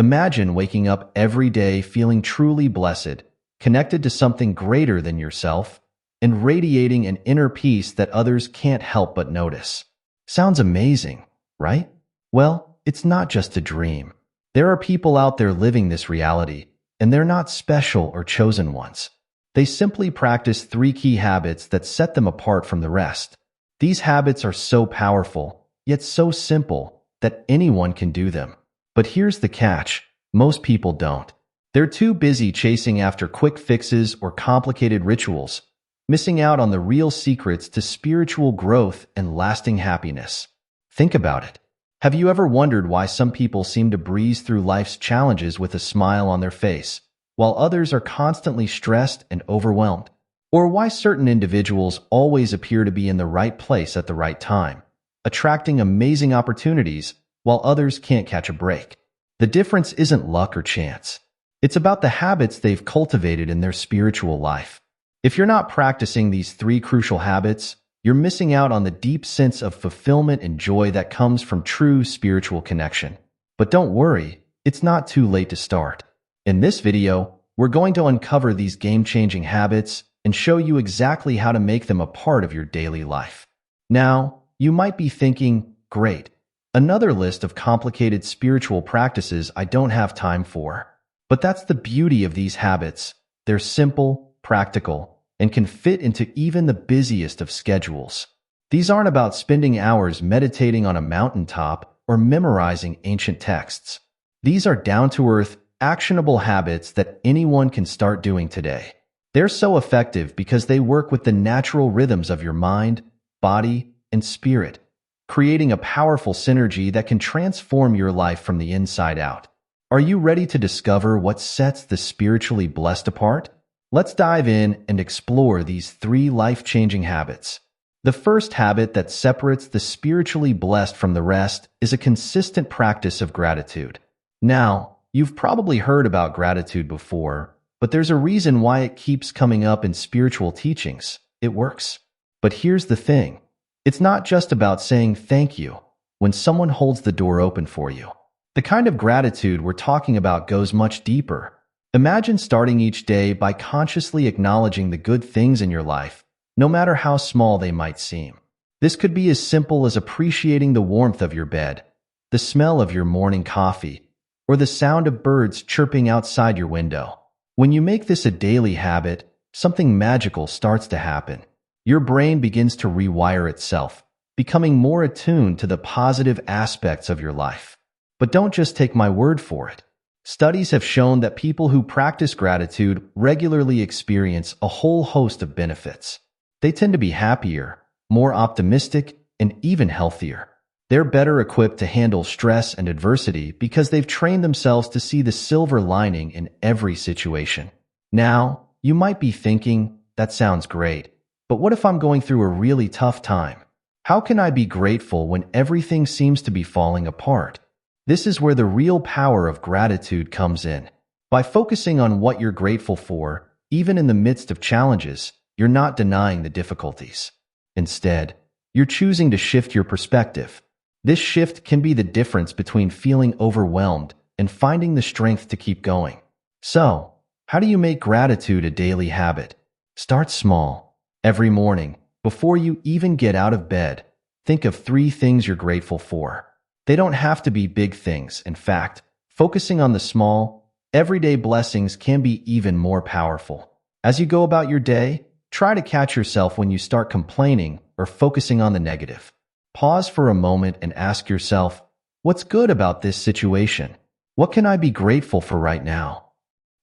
Imagine waking up every day feeling truly blessed, connected to something greater than yourself, and radiating an inner peace that others can't help but notice. Sounds amazing, right? Well, it's not just a dream. There are people out there living this reality, and they're not special or chosen ones. They simply practice three key habits that set them apart from the rest. These habits are so powerful, yet so simple, that anyone can do them. But here's the catch: most people don't. They're too busy chasing after quick fixes or complicated rituals, missing out on the real secrets to spiritual growth and lasting happiness. Think about it. Have you ever wondered why some people seem to breeze through life's challenges with a smile on their face, while others are constantly stressed and overwhelmed? Or why certain individuals always appear to be in the right place at the right time, attracting amazing opportunities, while others can't catch a break? The difference isn't luck or chance. It's about the habits they've cultivated in their spiritual life. If you're not practicing these three crucial habits, you're missing out on the deep sense of fulfillment and joy that comes from true spiritual connection. But don't worry, it's not too late to start. In this video, we're going to uncover these game-changing habits and show you exactly how to make them a part of your daily life. Now, you might be thinking, great, another list of complicated spiritual practices I don't have time for. But that's the beauty of these habits. They're simple, practical, and can fit into even the busiest of schedules. These aren't about spending hours meditating on a mountaintop or memorizing ancient texts. These are down-to-earth, actionable habits that anyone can start doing today. They're so effective because they work with the natural rhythms of your mind, body, and spirit, creating a powerful synergy that can transform your life from the inside out. Are you ready to discover what sets the spiritually blessed apart? Let's dive in and explore these three life-changing habits. The first habit that separates the spiritually blessed from the rest is a consistent practice of gratitude. Now, you've probably heard about gratitude before, but there's a reason why it keeps coming up in spiritual teachings. It works. But here's the thing. It's not just about saying thank you when someone holds the door open for you. The kind of gratitude we're talking about goes much deeper. Imagine starting each day by consciously acknowledging the good things in your life, no matter how small they might seem. This could be as simple as appreciating the warmth of your bed, the smell of your morning coffee, or the sound of birds chirping outside your window. When you make this a daily habit, something magical starts to happen. Your brain begins to rewire itself, becoming more attuned to the positive aspects of your life. But don't just take my word for it. Studies have shown that people who practice gratitude regularly experience a whole host of benefits. They tend to be happier, more optimistic, and even healthier. They're better equipped to handle stress and adversity because they've trained themselves to see the silver lining in every situation. Now, you might be thinking, that sounds great, but what if I'm going through a really tough time? How can I be grateful when everything seems to be falling apart? This is where the real power of gratitude comes in. By focusing on what you're grateful for, even in the midst of challenges, you're not denying the difficulties. Instead, you're choosing to shift your perspective. This shift can be the difference between feeling overwhelmed and finding the strength to keep going. So, how do you make gratitude a daily habit? Start small. Every morning, before you even get out of bed, think of three things you're grateful for. They don't have to be big things. In fact, focusing on the small, everyday blessings can be even more powerful. As you go about your day, try to catch yourself when you start complaining or focusing on the negative. Pause for a moment and ask yourself, what's good about this situation? What can I be grateful for right now?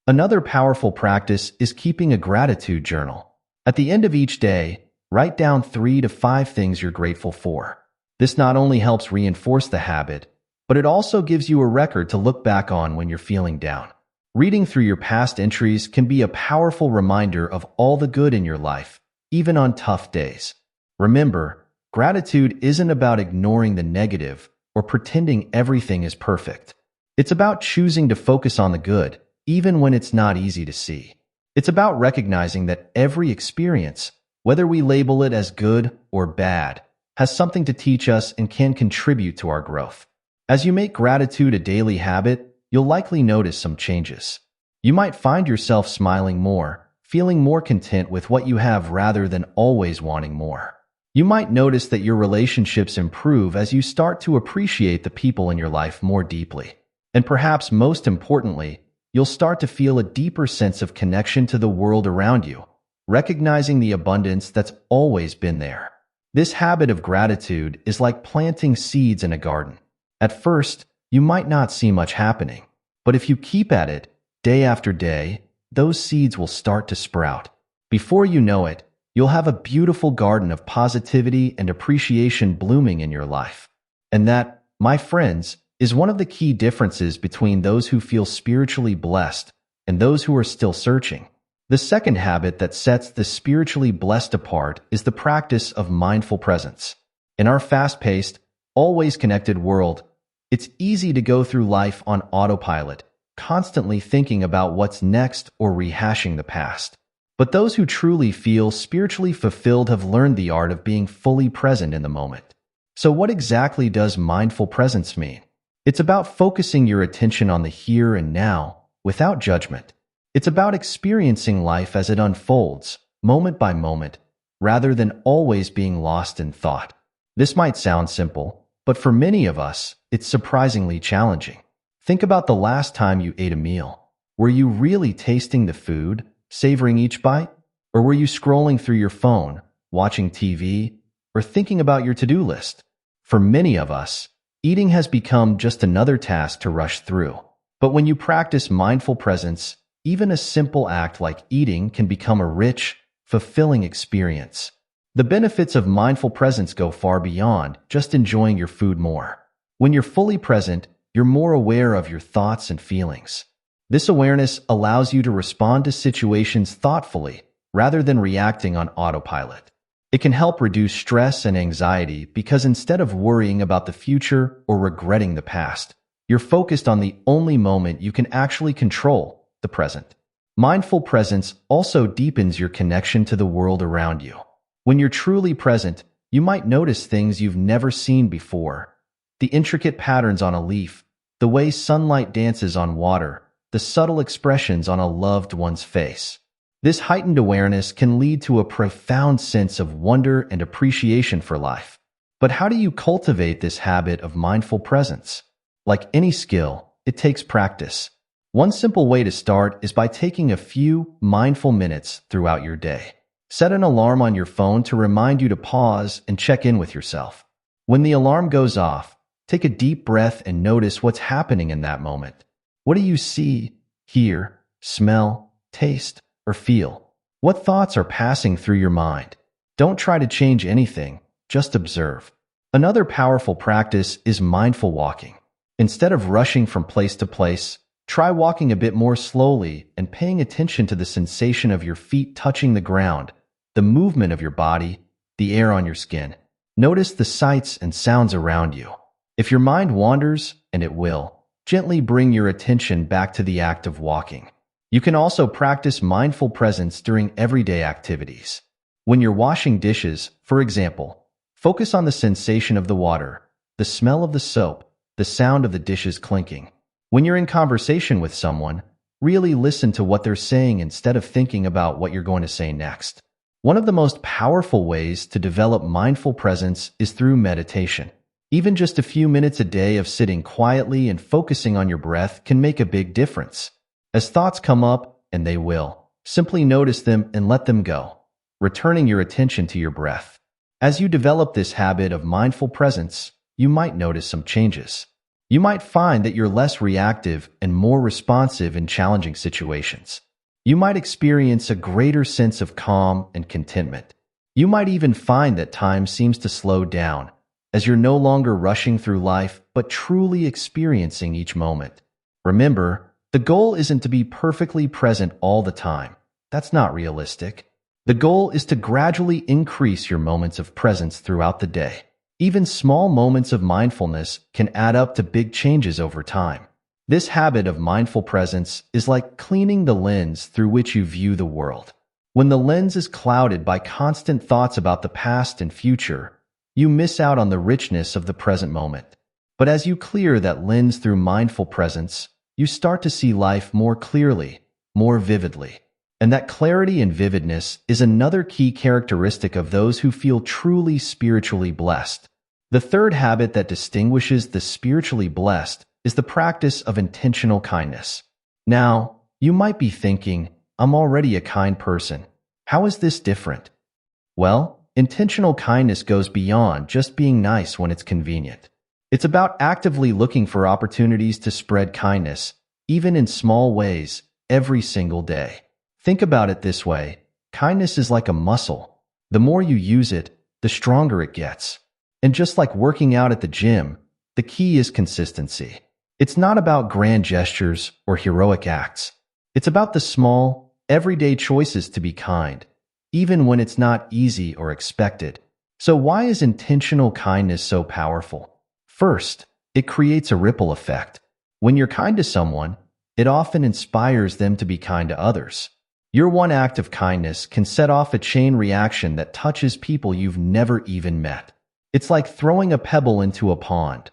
Another powerful practice is keeping a gratitude journal. At the end of each day, write down 3 to 5 things you're grateful for. This not only helps reinforce the habit, but it also gives you a record to look back on when you're feeling down. Reading through your past entries can be a powerful reminder of all the good in your life, even on tough days. Remember, gratitude isn't about ignoring the negative or pretending everything is perfect. It's about choosing to focus on the good, even when it's not easy to see. It's about recognizing that every experience, whether we label it as good or bad, has something to teach us and can contribute to our growth. As you make gratitude a daily habit, you'll likely notice some changes. You might find yourself smiling more, feeling more content with what you have rather than always wanting more. You might notice that your relationships improve as you start to appreciate the people in your life more deeply. And perhaps most importantly, you'll start to feel a deeper sense of connection to the world around you, recognizing the abundance that's always been there. This habit of gratitude is like planting seeds in a garden. At first, you might not see much happening, but if you keep at it, day after day, those seeds will start to sprout. Before you know it, you'll have a beautiful garden of positivity and appreciation blooming in your life. And that, my friends, is one of the key differences between those who feel spiritually blessed and those who are still searching. The second habit that sets the spiritually blessed apart is the practice of mindful presence. In our fast-paced, always connected world, it's easy to go through life on autopilot, constantly thinking about what's next or rehashing the past. But those who truly feel spiritually fulfilled have learned the art of being fully present in the moment. So what exactly does mindful presence mean? It's about focusing your attention on the here and now, without judgment. It's about experiencing life as it unfolds, moment by moment, rather than always being lost in thought. This might sound simple, but for many of us, it's surprisingly challenging. Think about the last time you ate a meal. Were you really tasting the food, savoring each bite? Or were you scrolling through your phone, watching TV, or thinking about your to-do list? For many of us, eating has become just another task to rush through. But when you practice mindful presence, even a simple act like eating can become a rich, fulfilling experience. The benefits of mindful presence go far beyond just enjoying your food more. When you're fully present, you're more aware of your thoughts and feelings. This awareness allows you to respond to situations thoughtfully rather than reacting on autopilot. It can help reduce stress and anxiety because instead of worrying about the future or regretting the past, you're focused on the only moment you can actually control, the present. Mindful presence also deepens your connection to the world around you. When you're truly present, you might notice things you've never seen before. The intricate patterns on a leaf, the way sunlight dances on water, the subtle expressions on a loved one's face. This heightened awareness can lead to a profound sense of wonder and appreciation for life. But how do you cultivate this habit of mindful presence? Like any skill, it takes practice. One simple way to start is by taking a few mindful minutes throughout your day. Set an alarm on your phone to remind you to pause and check in with yourself. When the alarm goes off, take a deep breath and notice what's happening in that moment. What do you see, hear, smell, taste, or feel? What thoughts are passing through your mind? Don't try to change anything, just observe. Another powerful practice is mindful walking. Instead of rushing from place to place, try walking a bit more slowly and paying attention to the sensation of your feet touching the ground, the movement of your body, the air on your skin. Notice the sights and sounds around you. If your mind wanders, and it will, gently bring your attention back to the act of walking. You can also practice mindful presence during everyday activities. When you're washing dishes, for example, focus on the sensation of the water, the smell of the soap, the sound of the dishes clinking. When you're in conversation with someone, really listen to what they're saying instead of thinking about what you're going to say next. One of the most powerful ways to develop mindful presence is through meditation. Even just a few minutes a day of sitting quietly and focusing on your breath can make a big difference. As thoughts come up, and they will, simply notice them and let them go, returning your attention to your breath. As you develop this habit of mindful presence, you might notice some changes. You might find that you're less reactive and more responsive in challenging situations. You might experience a greater sense of calm and contentment. You might even find that time seems to slow down, as you're no longer rushing through life, but truly experiencing each moment. Remember, the goal isn't to be perfectly present all the time. That's not realistic. The goal is to gradually increase your moments of presence throughout the day. Even small moments of mindfulness can add up to big changes over time. This habit of mindful presence is like cleaning the lens through which you view the world. When the lens is clouded by constant thoughts about the past and future, you miss out on the richness of the present moment. But as you clear that lens through mindful presence, you start to see life more clearly, more vividly. And that clarity and vividness is another key characteristic of those who feel truly spiritually blessed. The third habit that distinguishes the spiritually blessed is the practice of intentional kindness. Now, you might be thinking, I'm already a kind person. How is this different? Well, intentional kindness goes beyond just being nice when it's convenient. It's about actively looking for opportunities to spread kindness, even in small ways, every single day. Think about it this way. Kindness is like a muscle. The more you use it, the stronger it gets. And just like working out at the gym, the key is consistency. It's not about grand gestures or heroic acts. It's about the small, everyday choices to be kind, even when it's not easy or expected. So why is intentional kindness so powerful? First, it creates a ripple effect. When you're kind to someone, it often inspires them to be kind to others. Your one act of kindness can set off a chain reaction that touches people you've never even met. It's like throwing a pebble into a pond.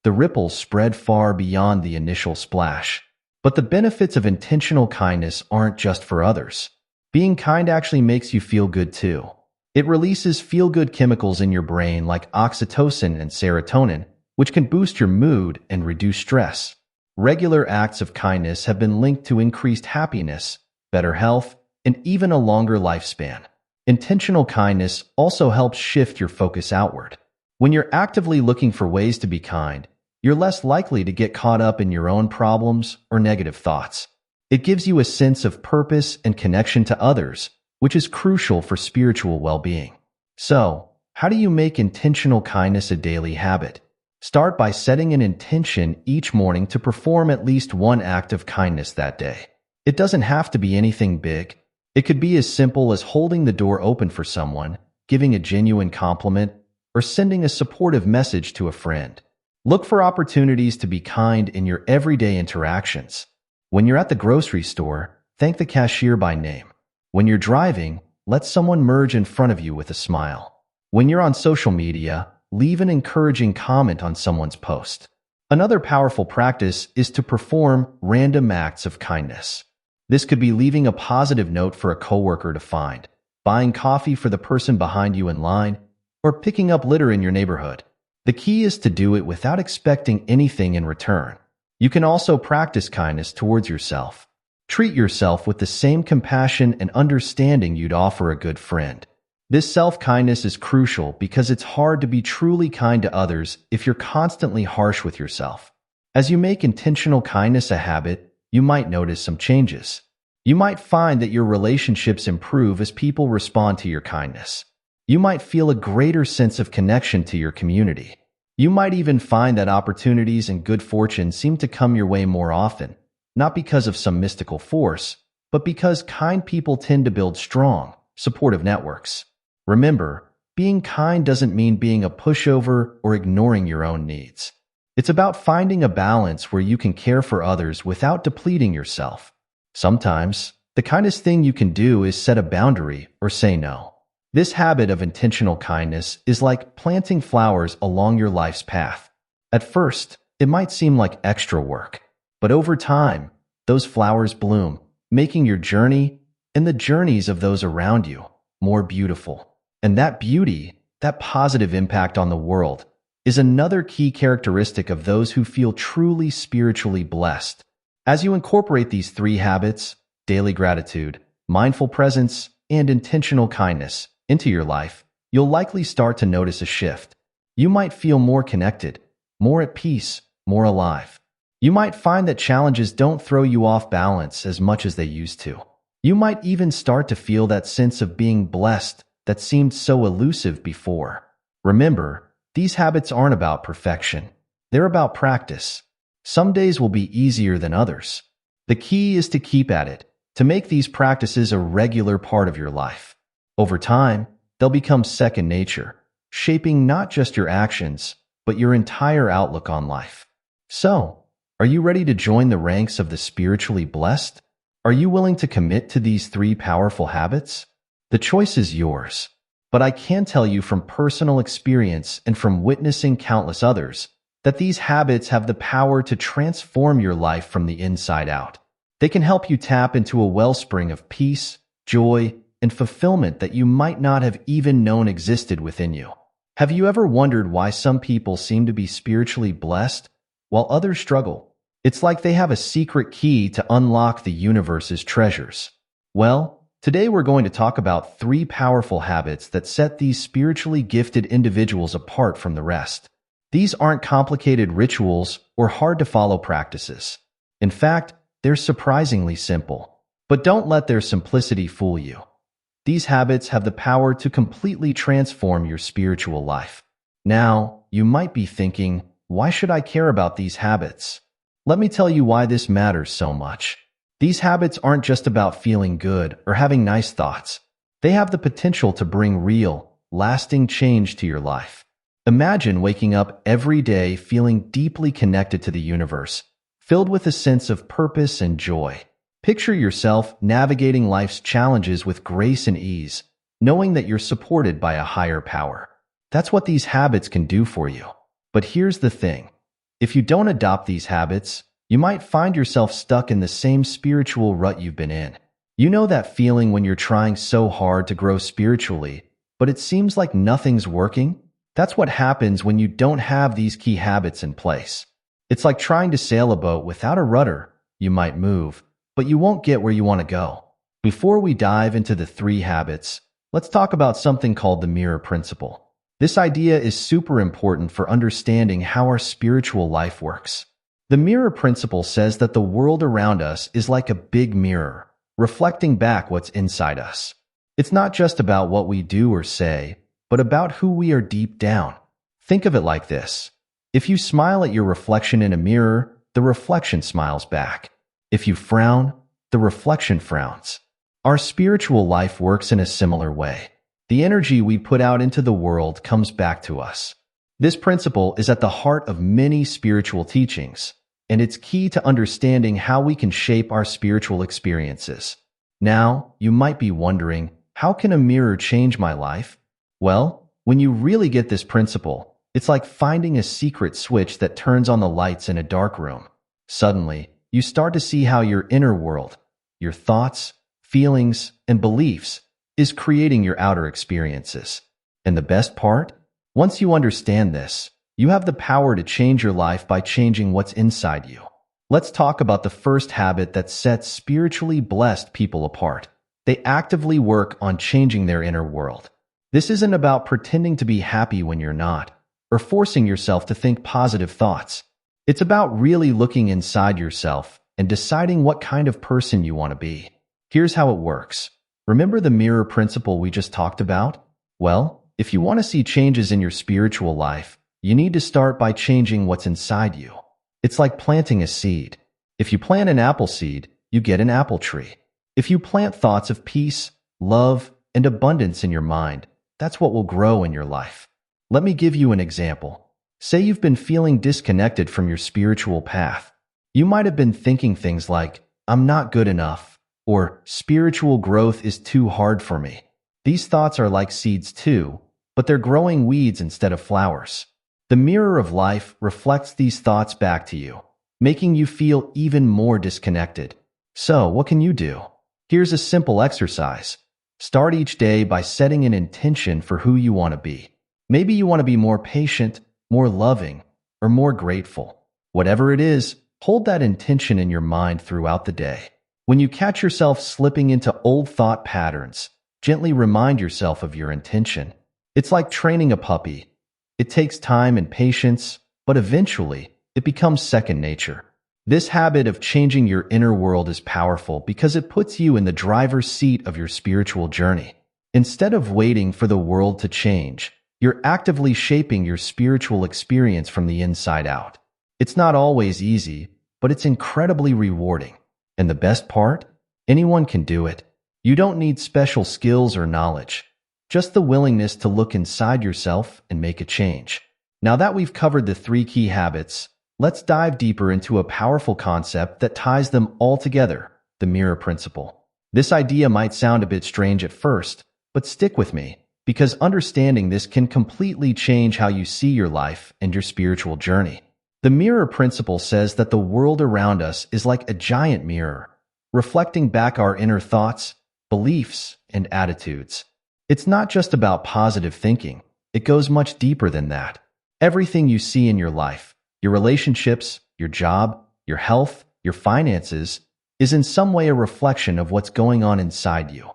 The ripples spread far beyond the initial splash. But the benefits of intentional kindness aren't just for others. Being kind actually makes you feel good too. It releases feel-good chemicals in your brain like oxytocin and serotonin, which can boost your mood and reduce stress. Regular acts of kindness have been linked to increased happiness, better health, and even a longer lifespan. Intentional kindness also helps shift your focus outward. When you're actively looking for ways to be kind, you're less likely to get caught up in your own problems or negative thoughts. It gives you a sense of purpose and connection to others, which is crucial for spiritual well-being. So, how do you make intentional kindness a daily habit? Start by setting an intention each morning to perform at least one act of kindness that day. It doesn't have to be anything big. It could be as simple as holding the door open for someone, giving a genuine compliment, or sending a supportive message to a friend. Look for opportunities to be kind in your everyday interactions. When you're at the grocery store, thank the cashier by name. When you're driving, let someone merge in front of you with a smile. When you're on social media, leave an encouraging comment on someone's post. Another powerful practice is to perform random acts of kindness. This could be leaving a positive note for a coworker to find, buying coffee for the person behind you in line, or picking up litter in your neighborhood. The key is to do it without expecting anything in return. You can also practice kindness towards yourself. Treat yourself with the same compassion and understanding you'd offer a good friend. This self-kindness is crucial because it's hard to be truly kind to others if you're constantly harsh with yourself. As you make intentional kindness a habit, you might notice some changes. You might find that your relationships improve as people respond to your kindness. You might feel a greater sense of connection to your community. You might even find that opportunities and good fortune seem to come your way more often, not because of some mystical force, but because kind people tend to build strong, supportive networks. Remember, being kind doesn't mean being a pushover or ignoring your own needs. It's about finding a balance where you can care for others without depleting yourself. Sometimes, the kindest thing you can do is set a boundary or say no. This habit of intentional kindness is like planting flowers along your life's path. At first, it might seem like extra work, but over time, those flowers bloom, making your journey and the journeys of those around you more beautiful. And that beauty, that positive impact on the world, is another key characteristic of those who feel truly spiritually blessed. As you incorporate these three habits, daily gratitude, mindful presence, and intentional kindness, into your life, you'll likely start to notice a shift. You might feel more connected, more at peace, more alive. You might find that challenges don't throw you off balance as much as they used to. You might even start to feel that sense of being blessed that seemed so elusive before. Remember, these habits aren't about perfection. They're about practice. Some days will be easier than others. The key is to keep at it, to make these practices a regular part of your life. Over time, they'll become second nature, shaping not just your actions, but your entire outlook on life. So, are you ready to join the ranks of the spiritually blessed? Are you willing to commit to these three powerful habits? The choice is yours. But I can tell you from personal experience and from witnessing countless others that these habits have the power to transform your life from the inside out. They can help you tap into a wellspring of peace, joy, and fulfillment that you might not have even known existed within you. Have you ever wondered why some people seem to be spiritually blessed while others struggle? It's like they have a secret key to unlock the universe's treasures. Well, today we're going to talk about 3 powerful habits that set these spiritually gifted individuals apart from the rest. These aren't complicated rituals or hard-to-follow practices. In fact, they're surprisingly simple. But don't let their simplicity fool you. These habits have the power to completely transform your spiritual life. Now, you might be thinking, why should I care about these habits? Let me tell you why this matters so much. These habits aren't just about feeling good or having nice thoughts. They have the potential to bring real, lasting change to your life. Imagine waking up every day feeling deeply connected to the universe, filled with a sense of purpose and joy. Picture yourself navigating life's challenges with grace and ease, knowing that you're supported by a higher power. That's what these habits can do for you. But here's the thing. If you don't adopt these habits, you might find yourself stuck in the same spiritual rut you've been in. You know that feeling when you're trying so hard to grow spiritually, but it seems like nothing's working? That's what happens when you don't have these key habits in place. It's like trying to sail a boat without a rudder. You might move, but you won't get where you want to go. Before we dive into the 3 habits, let's talk about something called the mirror principle. This idea is super important for understanding how our spiritual life works. The mirror principle says that the world around us is like a big mirror, reflecting back what's inside us. It's not just about what we do or say, but about who we are deep down. Think of it like this. If you smile at your reflection in a mirror, the reflection smiles back. If you frown, the reflection frowns. Our spiritual life works in a similar way. The energy we put out into the world comes back to us. This principle is at the heart of many spiritual teachings, and it's key to understanding how we can shape our spiritual experiences. Now, you might be wondering, how can a mirror change my life? Well, when you really get this principle, it's like finding a secret switch that turns on the lights in a dark room. Suddenly, you start to see how your inner world, your thoughts, feelings, and beliefs, is creating your outer experiences. And the best part? Once you understand this, you have the power to change your life by changing what's inside you. Let's talk about the first habit that sets spiritually blessed people apart. They actively work on changing their inner world. This isn't about pretending to be happy when you're not, or forcing yourself to think positive thoughts. It's about really looking inside yourself and deciding what kind of person you want to be. Here's how it works. Remember the mirror principle we just talked about? Well, if you want to see changes in your spiritual life, you need to start by changing what's inside you. It's like planting a seed. If you plant an apple seed, you get an apple tree. If you plant thoughts of peace, love, and abundance in your mind, that's what will grow in your life. Let me give you an example. Say you've been feeling disconnected from your spiritual path. You might have been thinking things like, I'm not good enough, or spiritual growth is too hard for me. These thoughts are like seeds too, but they're growing weeds instead of flowers. The mirror of life reflects these thoughts back to you, making you feel even more disconnected. So, what can you do? Here's a simple exercise. Start each day by setting an intention for who you want to be. Maybe you want to be more patient, more loving, or more grateful. Whatever it is, hold that intention in your mind throughout the day. When you catch yourself slipping into old thought patterns, gently remind yourself of your intention. It's like training a puppy. It takes time and patience, but eventually, it becomes second nature. This habit of changing your inner world is powerful because it puts you in the driver's seat of your spiritual journey. Instead of waiting for the world to change, you're actively shaping your spiritual experience from the inside out. It's not always easy, but it's incredibly rewarding. And the best part? Anyone can do it. You don't need special skills or knowledge, just the willingness to look inside yourself and make a change. Now that we've covered the 3 key habits, let's dive deeper into a powerful concept that ties them all together, the mirror principle. This idea might sound a bit strange at first, but stick with me, because understanding this can completely change how you see your life and your spiritual journey. The mirror principle says that the world around us is like a giant mirror, reflecting back our inner thoughts, beliefs, and attitudes. It's not just about positive thinking. It goes much deeper than that. Everything you see in your life, your relationships, your job, your health, your finances, is in some way a reflection of what's going on inside you.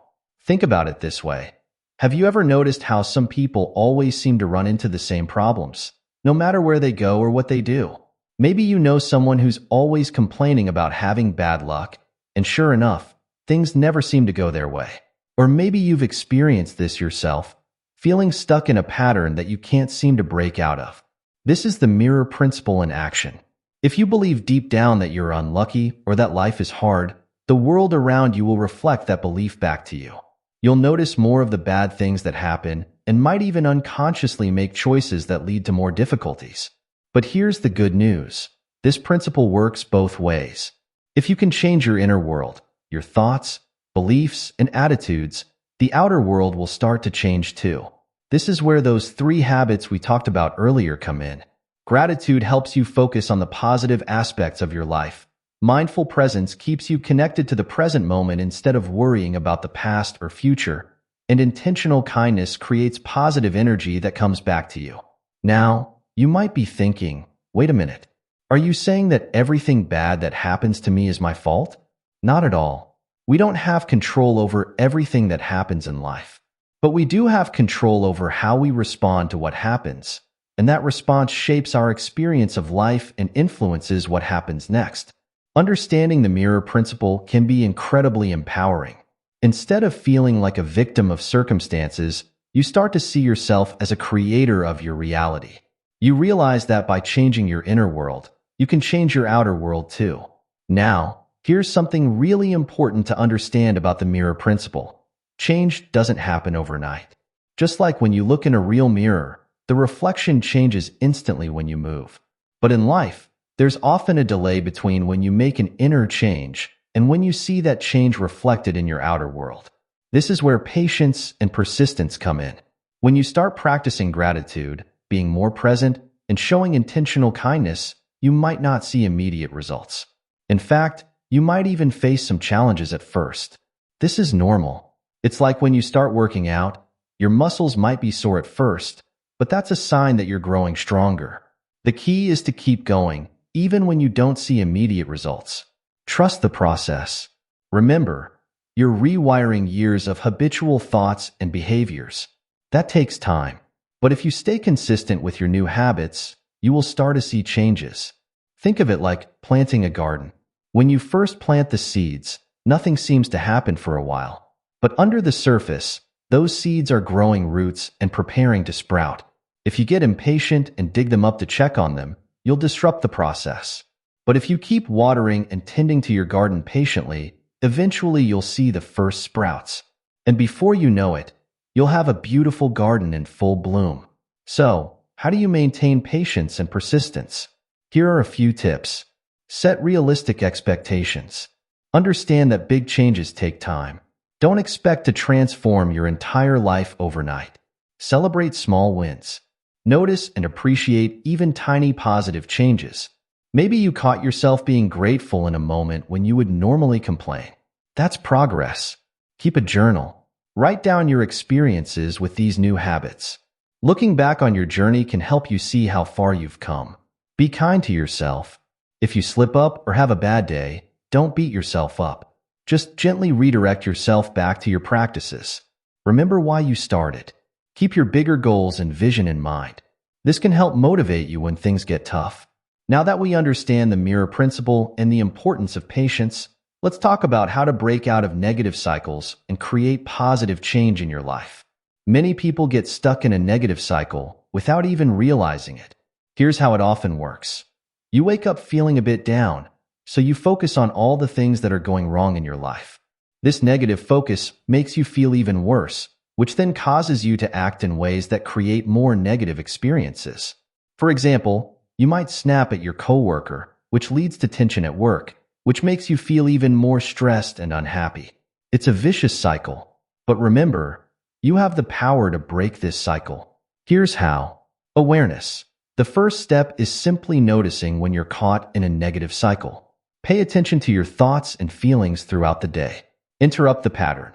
Think about it this way. Have you ever noticed how some people always seem to run into the same problems, no matter where they go or what they do? Maybe you know someone who's always complaining about having bad luck, and sure enough, things never seem to go their way. Or maybe you've experienced this yourself, feeling stuck in a pattern that you can't seem to break out of. This is the mirror principle in action. If you believe deep down that you're unlucky or that life is hard, the world around you will reflect that belief back to you. You'll notice more of the bad things that happen and might even unconsciously make choices that lead to more difficulties. But here's the good news. This principle works both ways. If you can change your inner world, your thoughts, beliefs, and attitudes, the outer world will start to change too. This is where those 3 habits we talked about earlier come in. Gratitude helps you focus on the positive aspects of your life. Mindful presence keeps you connected to the present moment instead of worrying about the past or future. And intentional kindness creates positive energy that comes back to you. Now, you might be thinking, wait a minute. Are you saying that everything bad that happens to me is my fault? Not at all. We don't have control over everything that happens in life. But we do have control over how we respond to what happens. And that response shapes our experience of life and influences what happens next. Understanding the mirror principle can be incredibly empowering. Instead of feeling like a victim of circumstances, you start to see yourself as a creator of your reality. You realize that by changing your inner world, you can change your outer world too. Now, here's something really important to understand about the mirror principle. Change doesn't happen overnight. Just like when you look in a real mirror, the reflection changes instantly when you move. But in life, there's often a delay between when you make an inner change and when you see that change reflected in your outer world. This is where patience and persistence come in. When you start practicing gratitude, being more present, and showing intentional kindness, you might not see immediate results. In fact, you might even face some challenges at first. This is normal. It's like when you start working out, your muscles might be sore at first, but that's a sign that you're growing stronger. The key is to keep going, even when you don't see immediate results. Trust the process. Remember, you're rewiring years of habitual thoughts and behaviors. That takes time. But if you stay consistent with your new habits, you will start to see changes. Think of it like planting a garden. When you first plant the seeds, nothing seems to happen for a while. But under the surface, those seeds are growing roots and preparing to sprout. If you get impatient and dig them up to check on them, you'll disrupt the process. But if you keep watering and tending to your garden patiently, eventually you'll see the first sprouts. And before you know it, you'll have a beautiful garden in full bloom. So, how do you maintain patience and persistence? Here are a few tips. Set realistic expectations. Understand that big changes take time. Don't expect to transform your entire life overnight. Celebrate small wins. Notice and appreciate even tiny positive changes. Maybe you caught yourself being grateful in a moment when you would normally complain. That's progress. Keep a journal. Write down your experiences with these new habits. Looking back on your journey can help you see how far you've come. Be kind to yourself. If you slip up or have a bad day, don't beat yourself up. Just gently redirect yourself back to your practices. Remember why you started. Keep your bigger goals and vision in mind. This can help motivate you when things get tough. Now that we understand the mirror principle and the importance of patience, let's talk about how to break out of negative cycles and create positive change in your life. Many people get stuck in a negative cycle without even realizing it. Here's how it often works. You wake up feeling a bit down, so you focus on all the things that are going wrong in your life. This negative focus makes you feel even worse, which then causes you to act in ways that create more negative experiences. For example, you might snap at your coworker, which leads to tension at work, which makes you feel even more stressed and unhappy. It's a vicious cycle. But remember, you have the power to break this cycle. Here's how. Awareness. The first step is simply noticing when you're caught in a negative cycle. Pay attention to your thoughts and feelings throughout the day. Interrupt the pattern.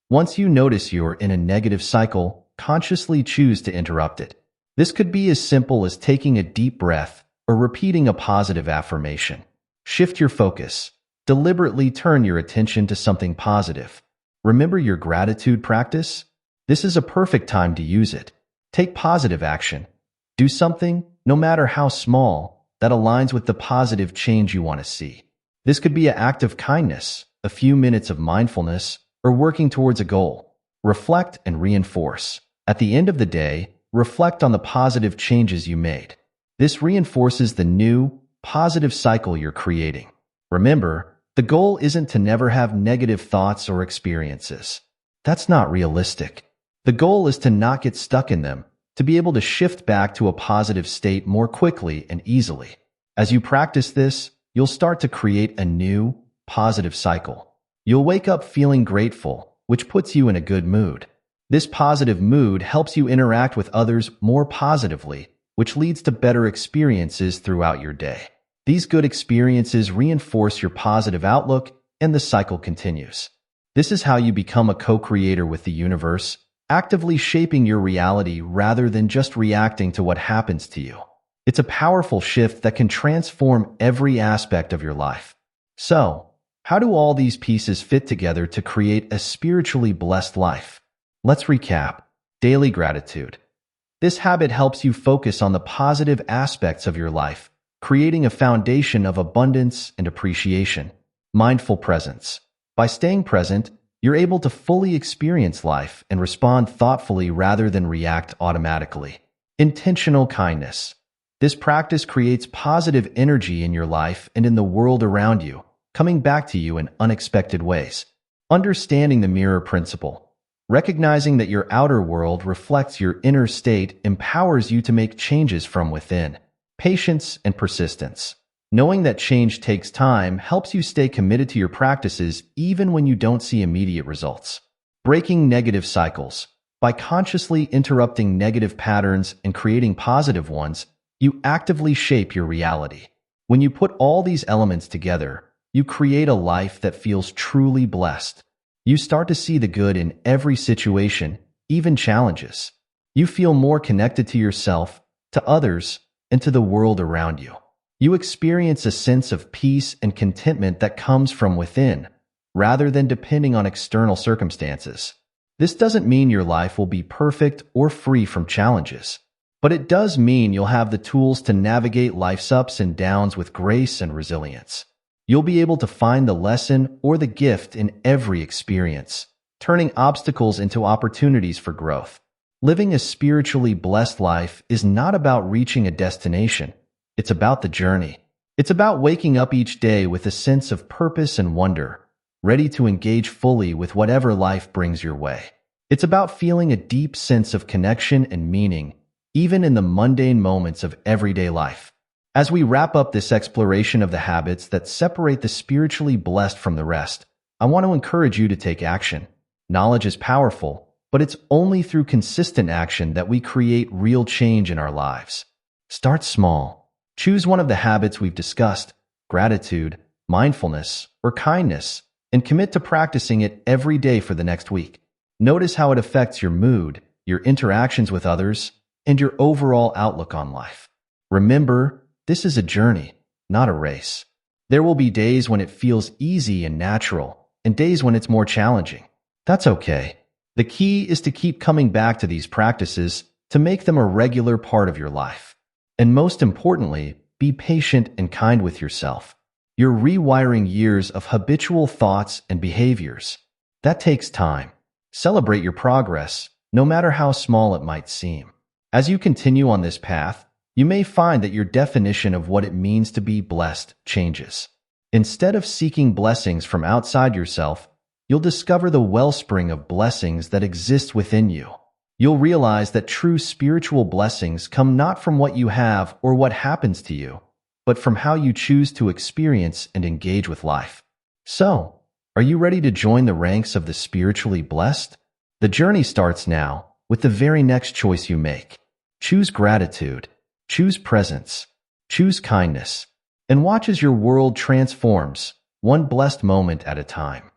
Once you notice you're in a negative cycle, consciously choose to interrupt it. This could be as simple as taking a deep breath or repeating a positive affirmation. Shift your focus. Deliberately turn your attention to something positive. Remember your gratitude practice? This is a perfect time to use it. Take positive action. Do something, no matter how small, that aligns with the positive change you want to see. This could be an act of kindness, a few minutes of mindfulness, or working towards a goal. Reflect and reinforce. At the end of the day, reflect on the positive changes you made. This reinforces the new, positive cycle you're creating. Remember, the goal isn't to never have negative thoughts or experiences. That's not realistic. The goal is to not get stuck in them, to be able to shift back to a positive state more quickly and easily. As you practice this, you'll start to create a new, positive cycle. You'll wake up feeling grateful, which puts you in a good mood. This positive mood helps you interact with others more positively, which leads to better experiences throughout your day. These good experiences reinforce your positive outlook, and the cycle continues. This is how you become a co-creator with the universe, actively shaping your reality rather than just reacting to what happens to you. It's a powerful shift that can transform every aspect of your life. So, how do all these pieces fit together to create a spiritually blessed life? Let's recap. Daily gratitude. This habit helps you focus on the positive aspects of your life, creating a foundation of abundance and appreciation. Mindful presence. By staying present, you're able to fully experience life and respond thoughtfully rather than react automatically. Intentional kindness. This practice creates positive energy in your life and in the world around you, coming back to you in unexpected ways. Understanding the mirror principle. Recognizing that your outer world reflects your inner state empowers you to make changes from within. Patience and persistence. Knowing that change takes time helps you stay committed to your practices even when you don't see immediate results. Breaking negative cycles. By consciously interrupting negative patterns and creating positive ones, you actively shape your reality. When you put all these elements together, you create a life that feels truly blessed. You start to see the good in every situation, even challenges. You feel more connected to yourself, to others, and to the world around you. You experience a sense of peace and contentment that comes from within, rather than depending on external circumstances. This doesn't mean your life will be perfect or free from challenges, but it does mean you'll have the tools to navigate life's ups and downs with grace and resilience. You'll be able to find the lesson or the gift in every experience, turning obstacles into opportunities for growth. Living a spiritually blessed life is not about reaching a destination. It's about the journey. It's about waking up each day with a sense of purpose and wonder, ready to engage fully with whatever life brings your way. It's about feeling a deep sense of connection and meaning, even in the mundane moments of everyday life. As we wrap up this exploration of the habits that separate the spiritually blessed from the rest, I want to encourage you to take action. Knowledge is powerful, but it's only through consistent action that we create real change in our lives. Start small. Choose one of the habits we've discussed, gratitude, mindfulness, or kindness, and commit to practicing it every day for the next week. Notice how it affects your mood, your interactions with others, and your overall outlook on life. Remember, this is a journey, not a race. There will be days when it feels easy and natural, and days when it's more challenging. That's okay. The key is to keep coming back to these practices to make them a regular part of your life. And most importantly, be patient and kind with yourself. You're rewiring years of habitual thoughts and behaviors. That takes time. Celebrate your progress, no matter how small it might seem. As you continue on this path, you may find that your definition of what it means to be blessed changes. Instead of seeking blessings from outside yourself, you'll discover the wellspring of blessings that exists within you. You'll realize that true spiritual blessings come not from what you have or what happens to you, but from how you choose to experience and engage with life. So, are you ready to join the ranks of the spiritually blessed? The journey starts now with the very next choice you make. Choose gratitude. Choose presence, choose kindness, and watch as your world transforms, one blessed moment at a time.